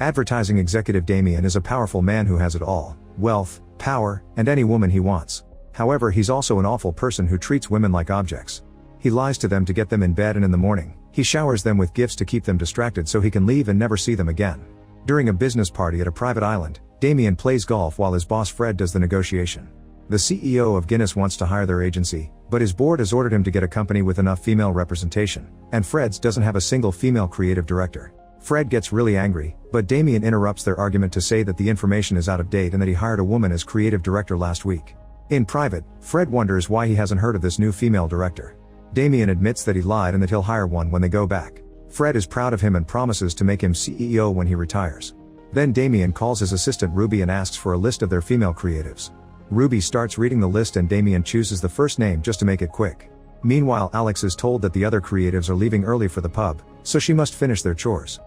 Advertising executive Damien is a powerful man who has it all: wealth, power, and any woman he wants. However, he's also an awful person who treats women like objects. He lies to them to get them in bed, and in the morning, he showers them with gifts to keep them distracted so he can leave and never see them again. During a business party at a private island, Damien plays golf while his boss Fred does the negotiation. The CEO of Guinness wants to hire their agency, but his board has ordered him to get a company with enough female representation, and Fred's doesn't have a single female creative director. Fred gets really angry, but Damien interrupts their argument to say that the information is out of date and that he hired a woman as creative director last week. In private, Fred wonders why he hasn't heard of this new female director. Damien admits that he lied and that he'll hire one when they go back. Fred is proud of him and promises to make him CEO when he retires. Then Damien calls his assistant Ruby and asks for a list of their female creatives. Ruby starts reading the list and Damien chooses the first name just to make it quick. Meanwhile, Alex is told that the other creatives are leaving early for the pub, so she must finish their chores.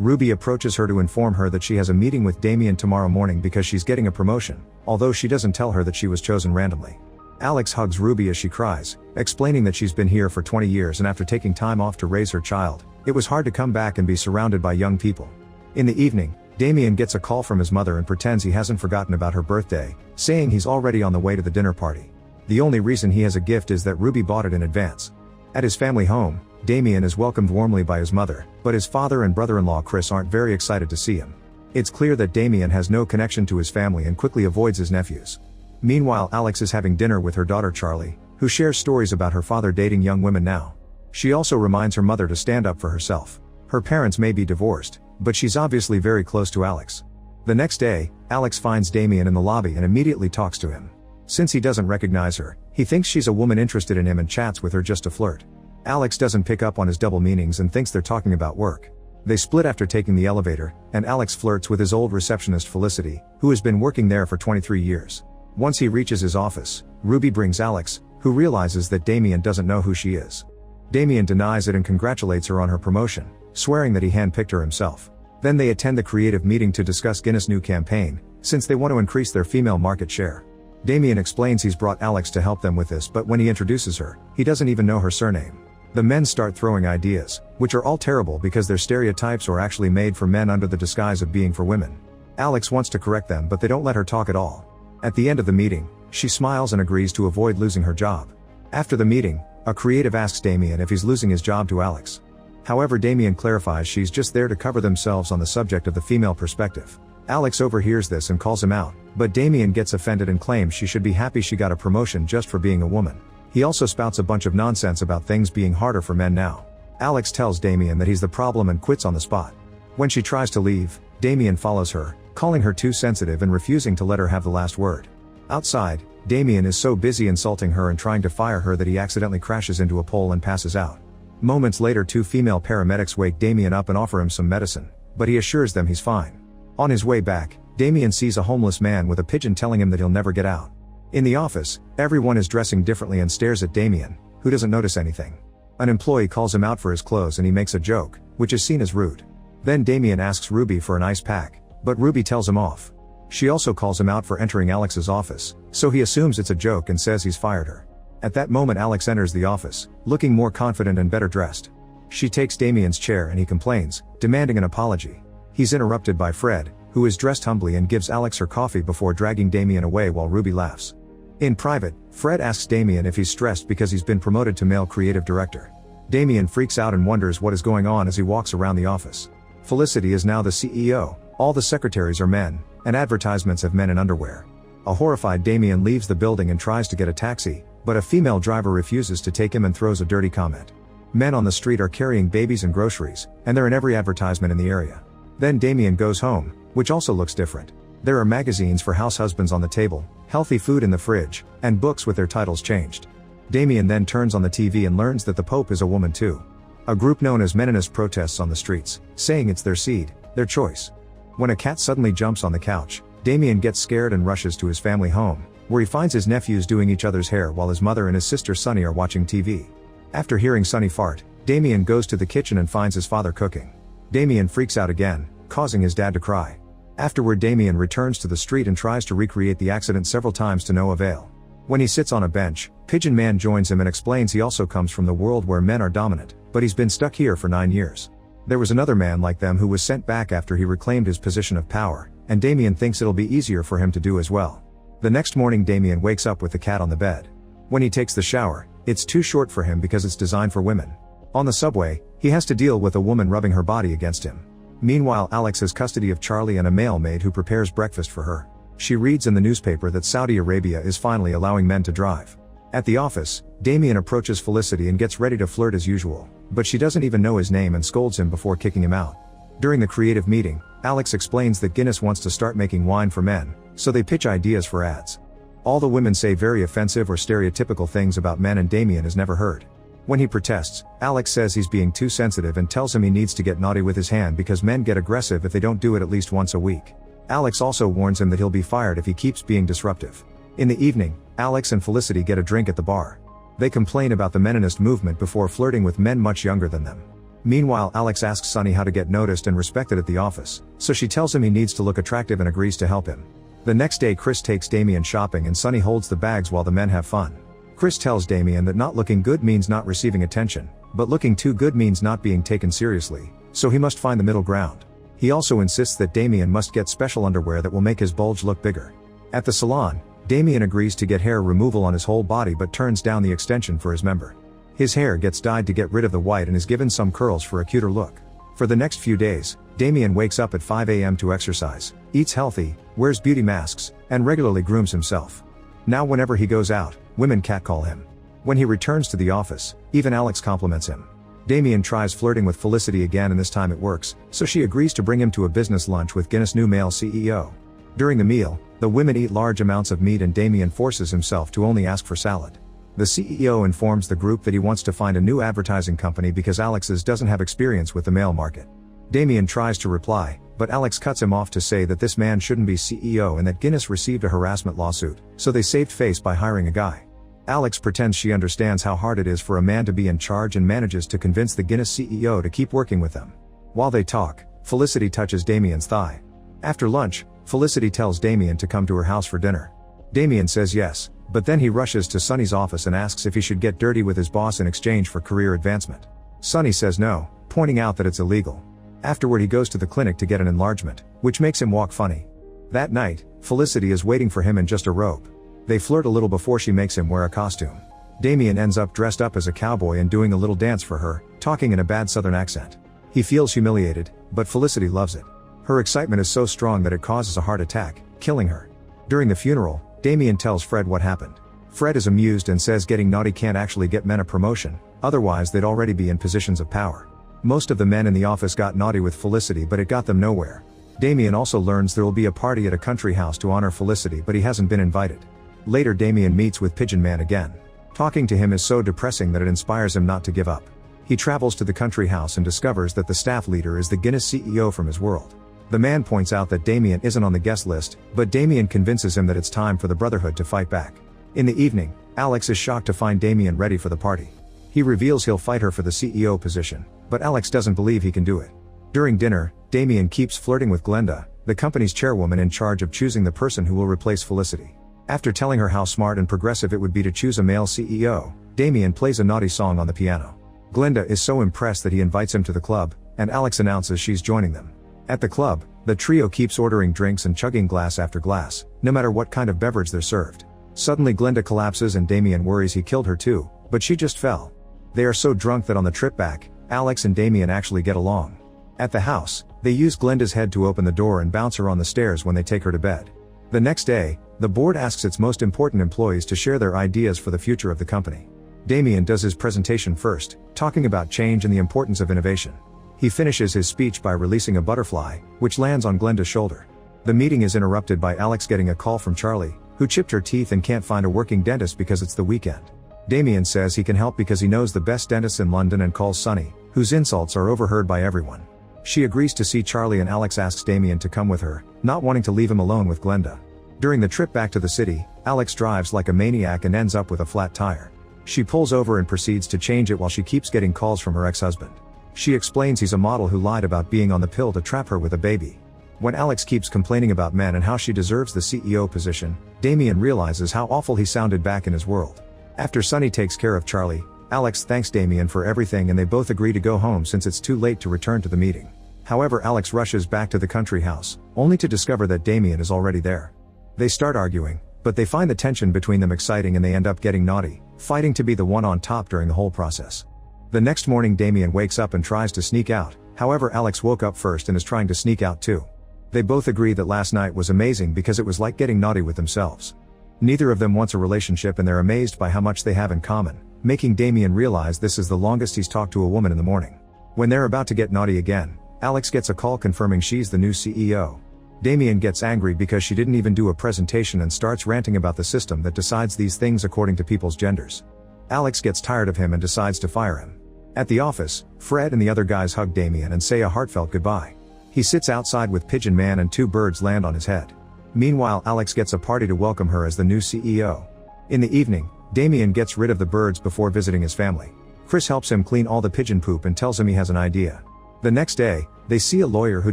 Ruby approaches her to inform her that she has a meeting with Damien tomorrow morning because she's getting a promotion, although she doesn't tell her that she was chosen randomly. Alex hugs Ruby as she cries, explaining that she's been here for 20 years and after taking time off to raise her child, it was hard to come back and be surrounded by young people. In the evening, Damien gets a call from his mother and pretends he hasn't forgotten about her birthday, saying he's already on the way to the dinner party. The only reason he has a gift is that Ruby bought it in advance. At his family home, Damien is welcomed warmly by his mother, but his father and brother-in-law Chris aren't very excited to see him. It's clear that Damien has no connection to his family and quickly avoids his nephews. Meanwhile, Alex is having dinner with her daughter Charlie, who shares stories about her father dating young women now. She also reminds her mother to stand up for herself. Her parents may be divorced, but she's obviously very close to Alex. The next day, Alex finds Damien in the lobby and immediately talks to him. Since he doesn't recognize her, he thinks she's a woman interested in him and chats with her just to flirt. Alex doesn't pick up on his double meanings and thinks they're talking about work. They split after taking the elevator, and Alex flirts with his old receptionist Felicity, who has been working there for 23 years. Once he reaches his office, Ruby brings Alex, who realizes that Damien doesn't know who she is. Damien denies it and congratulates her on her promotion, swearing that he handpicked her himself. Then they attend the creative meeting to discuss Guinness' new campaign, since they want to increase their female market share. Damien explains he's brought Alex to help them with this, but when he introduces her, he doesn't even know her surname. The men start throwing ideas, which are all terrible because they're stereotypes or actually made for men under the disguise of being for women. Alex wants to correct them, but they don't let her talk at all. At the end of the meeting, she smiles and agrees to avoid losing her job. After the meeting, a creative asks Damien if he's losing his job to Alex. However, Damien clarifies she's just there to cover themselves on the subject of the female perspective. Alex overhears this and calls him out, but Damien gets offended and claims she should be happy she got a promotion just for being a woman. He also spouts a bunch of nonsense about things being harder for men now. Alex tells Damien that he's the problem and quits on the spot. When she tries to leave, Damien follows her, calling her too sensitive and refusing to let her have the last word. Outside, Damien is so busy insulting her and trying to fire her that he accidentally crashes into a pole and passes out. Moments later, two female paramedics wake Damien up and offer him some medicine, but he assures them he's fine. On his way back, Damien sees a homeless man with a pigeon telling him that he'll never get out. In the office, everyone is dressing differently and stares at Damien, who doesn't notice anything. An employee calls him out for his clothes and he makes a joke, which is seen as rude. Then Damien asks Ruby for an ice pack, but Ruby tells him off. She also calls him out for entering Alex's office, so he assumes it's a joke and says he's fired her. At that moment, Alex enters the office, looking more confident and better dressed. She takes Damien's chair and he complains, demanding an apology. He's interrupted by Fred, who is dressed humbly and gives Alex her coffee before dragging Damien away while Ruby laughs. In private, Fred asks Damien if he's stressed because he's been promoted to male creative director. Damien freaks out and wonders what is going on as he walks around the office. Felicity is now the CEO, all the secretaries are men, and advertisements have men in underwear. A horrified Damien leaves the building and tries to get a taxi, but a female driver refuses to take him and throws a dirty comment. Men on the street are carrying babies and groceries, and they're in every advertisement in the area. Then Damien goes home, which also looks different. There are magazines for house husbands on the table, healthy food in the fridge, and books with their titles changed. Damien then turns on the TV and learns that the Pope is a woman too. A group known as Meninist protests on the streets, saying it's their seed, their choice. When a cat suddenly jumps on the couch, Damien gets scared and rushes to his family home, where he finds his nephews doing each other's hair while his mother and his sister Sunny are watching TV. After hearing Sunny fart, Damien goes to the kitchen and finds his father cooking. Damien freaks out again, causing his dad to cry. Afterward, Damien returns to the street and tries to recreate the accident several times to no avail. When he sits on a bench, Pigeon Man joins him and explains he also comes from the world where men are dominant, but he's been stuck here for 9 years. There was another man like them who was sent back after he reclaimed his position of power, and Damien thinks it'll be easier for him to do as well. The next morning Damien wakes up with the cat on the bed. When he takes the shower, it's too short for him because it's designed for women. On the subway, he has to deal with a woman rubbing her body against him. Meanwhile, Alex has custody of Charlie and a male maid who prepares breakfast for her. She reads in the newspaper that Saudi Arabia is finally allowing men to drive. At the office, Damien approaches Felicity and gets ready to flirt as usual, but she doesn't even know his name and scolds him before kicking him out. During the creative meeting, Alex explains that Guinness wants to start making wine for men, so they pitch ideas for ads. All the women say very offensive or stereotypical things about men and Damien has never heard. When he protests, Alex says he's being too sensitive and tells him he needs to get naughty with his hand because men get aggressive if they don't do it at least once a week. Alex also warns him that he'll be fired if he keeps being disruptive. In the evening, Alex and Felicity get a drink at the bar. They complain about the meninist movement before flirting with men much younger than them. Meanwhile, Alex asks Sonny how to get noticed and respected at the office, so she tells him he needs to look attractive and agrees to help him. The next day Chris takes Damien shopping and Sonny holds the bags while the men have fun. Chris tells Damien that not looking good means not receiving attention, but looking too good means not being taken seriously, so he must find the middle ground. He also insists that Damien must get special underwear that will make his bulge look bigger. At the salon, Damien agrees to get hair removal on his whole body but turns down the extension for his member. His hair gets dyed to get rid of the white and is given some curls for a cuter look. For the next few days, Damien wakes up at 5 a.m. to exercise, eats healthy, wears beauty masks, and regularly grooms himself. Now whenever he goes out, women catcall him. When he returns to the office, even Alex compliments him. Damien tries flirting with Felicity again and this time it works, so she agrees to bring him to a business lunch with Guinness' new male CEO. During the meal, the women eat large amounts of meat and Damien forces himself to only ask for salad. The CEO informs the group that he wants to find a new advertising company because Alex's doesn't have experience with the male market. Damien tries to reply, but Alex cuts him off to say that this man shouldn't be CEO and that Guinness received a harassment lawsuit, so they saved face by hiring a guy. Alex pretends she understands how hard it is for a man to be in charge and manages to convince the Guinness CEO to keep working with them. While they talk, Felicity touches Damien's thigh. After lunch, Felicity tells Damien to come to her house for dinner. Damien says yes, but then he rushes to Sonny's office and asks if he should get dirty with his boss in exchange for career advancement. Sonny says no, pointing out that it's illegal. Afterward he goes to the clinic to get an enlargement, which makes him walk funny. That night, Felicity is waiting for him in just a robe. They flirt a little before she makes him wear a costume. Damien ends up dressed up as a cowboy and doing a little dance for her, talking in a bad southern accent. He feels humiliated, but Felicity loves it. Her excitement is so strong that it causes a heart attack, killing her. During the funeral, Damien tells Fred what happened. Fred is amused and says getting naughty can't actually get men a promotion, otherwise they'd already be in positions of power. Most of the men in the office got naughty with Felicity but it got them nowhere. Damien also learns there will be a party at a country house to honor Felicity but he hasn't been invited. Later Damien meets with Pigeon Man again. Talking to him is so depressing that it inspires him not to give up. He travels to the country house and discovers that the staff leader is the Guinness CEO from his world. The man points out that Damien isn't on the guest list, but Damien convinces him that it's time for the Brotherhood to fight back. In the evening, Alex is shocked to find Damien ready for the party. He reveals he'll fight her for the CEO position, but Alex doesn't believe he can do it. During dinner, Damien keeps flirting with Glenda, the company's chairwoman in charge of choosing the person who will replace Felicity. After telling her how smart and progressive it would be to choose a male CEO, Damien plays a naughty song on the piano. Glenda is so impressed that he invites him to the club, and Alex announces she's joining them. At the club, the trio keeps ordering drinks and chugging glass after glass, no matter what kind of beverage they're served. Suddenly Glenda collapses and Damien worries he killed her too, but she just fell. They are so drunk that on the trip back, Alex and Damien actually get along. At the house, they use Glenda's head to open the door and bounce her on the stairs when they take her to bed. The next day, the board asks its most important employees to share their ideas for the future of the company. Damien does his presentation first, talking about change and the importance of innovation. He finishes his speech by releasing a butterfly, which lands on Glenda's shoulder. The meeting is interrupted by Alex getting a call from Charlie, who chipped her teeth and can't find a working dentist because it's the weekend. Damien says he can help because he knows the best dentists in London and calls Sonny, whose insults are overheard by everyone. She agrees to see Charlie and Alex asks Damien to come with her, not wanting to leave him alone with Glenda. During the trip back to the city, Alex drives like a maniac and ends up with a flat tire. She pulls over and proceeds to change it while she keeps getting calls from her ex-husband. She explains he's a model who lied about being on the pill to trap her with a baby. When Alex keeps complaining about men and how she deserves the CEO position, Damien realizes how awful he sounded back in his world. After Sonny takes care of Charlie, Alex thanks Damien for everything and they both agree to go home since it's too late to return to the meeting. However, Alex rushes back to the country house, only to discover that Damien is already there. They start arguing, but they find the tension between them exciting and they end up getting naughty, fighting to be the one on top during the whole process. The next morning Damien wakes up and tries to sneak out, however Alex woke up first and is trying to sneak out too. They both agree that last night was amazing because it was like getting naughty with themselves. Neither of them wants a relationship and they're amazed by how much they have in common, making Damien realize this is the longest he's talked to a woman in the morning. When they're about to get naughty again, Alex gets a call confirming she's the new CEO. Damien gets angry because she didn't even do a presentation and starts ranting about the system that decides these things according to people's genders. Alex gets tired of him and decides to fire him. At the office, Fred and the other guys hug Damien and say a heartfelt goodbye. He sits outside with Pigeon Man and 2 birds land on his head. Meanwhile, Alex gets a party to welcome her as the new CEO. In the evening, Damien gets rid of the birds before visiting his family. Chris helps him clean all the pigeon poop and tells him he has an idea. The next day, they see a lawyer who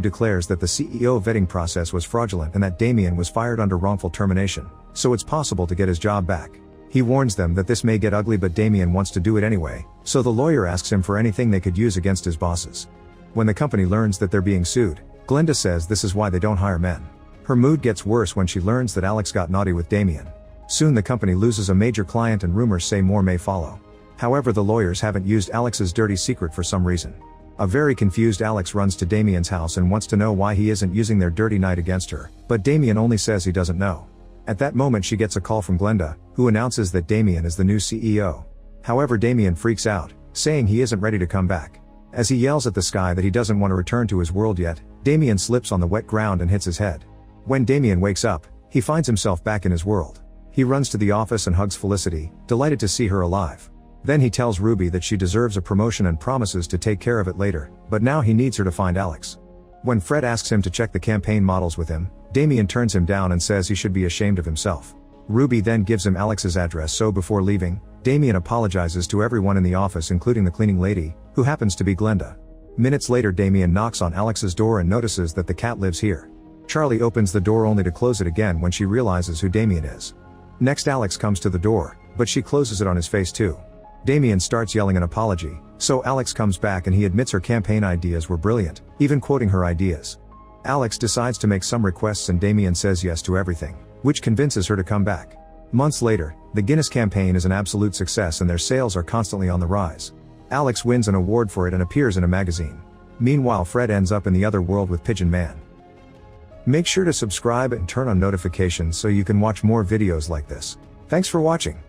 declares that the CEO vetting process was fraudulent and that Damien was fired under wrongful termination, so it's possible to get his job back. He warns them that this may get ugly but Damien wants to do it anyway, so the lawyer asks him for anything they could use against his bosses. When the company learns that they're being sued, Glenda says this is why they don't hire men. Her mood gets worse when she learns that Alex got naughty with Damien. Soon the company loses a major client and rumors say more may follow. However, the lawyers haven't used Alex's dirty secret for some reason. A very confused Alex runs to Damien's house and wants to know why he isn't using their dirty night against her, but Damien only says he doesn't know. At that moment she gets a call from Glenda, who announces that Damien is the new CEO. However, Damien freaks out, saying he isn't ready to come back. As he yells at the sky that he doesn't want to return to his world yet, Damien slips on the wet ground and hits his head. When Damien wakes up, he finds himself back in his world. He runs to the office and hugs Felicity, delighted to see her alive. Then he tells Ruby that she deserves a promotion and promises to take care of it later, but now he needs her to find Alex. When Fred asks him to check the campaign models with him, Damien turns him down and says he should be ashamed of himself. Ruby then gives him Alex's address, so before leaving, Damien apologizes to everyone in the office including the cleaning lady, who happens to be Glenda. Minutes later Damien knocks on Alex's door and notices that the cat lives here. Charlie opens the door only to close it again when she realizes who Damien is. Next Alex comes to the door, but she closes it on his face too. Damien starts yelling an apology, so Alex comes back and he admits her campaign ideas were brilliant, even quoting her ideas. Alex decides to make some requests and Damien says yes to everything, which convinces her to come back. Months later, the Guinness campaign is an absolute success and their sales are constantly on the rise. Alex wins an award for it and appears in a magazine. Meanwhile, Fred ends up in the other world with Pigeon Man. Make sure to subscribe and turn on notifications so you can watch more videos like this. Thanks for watching.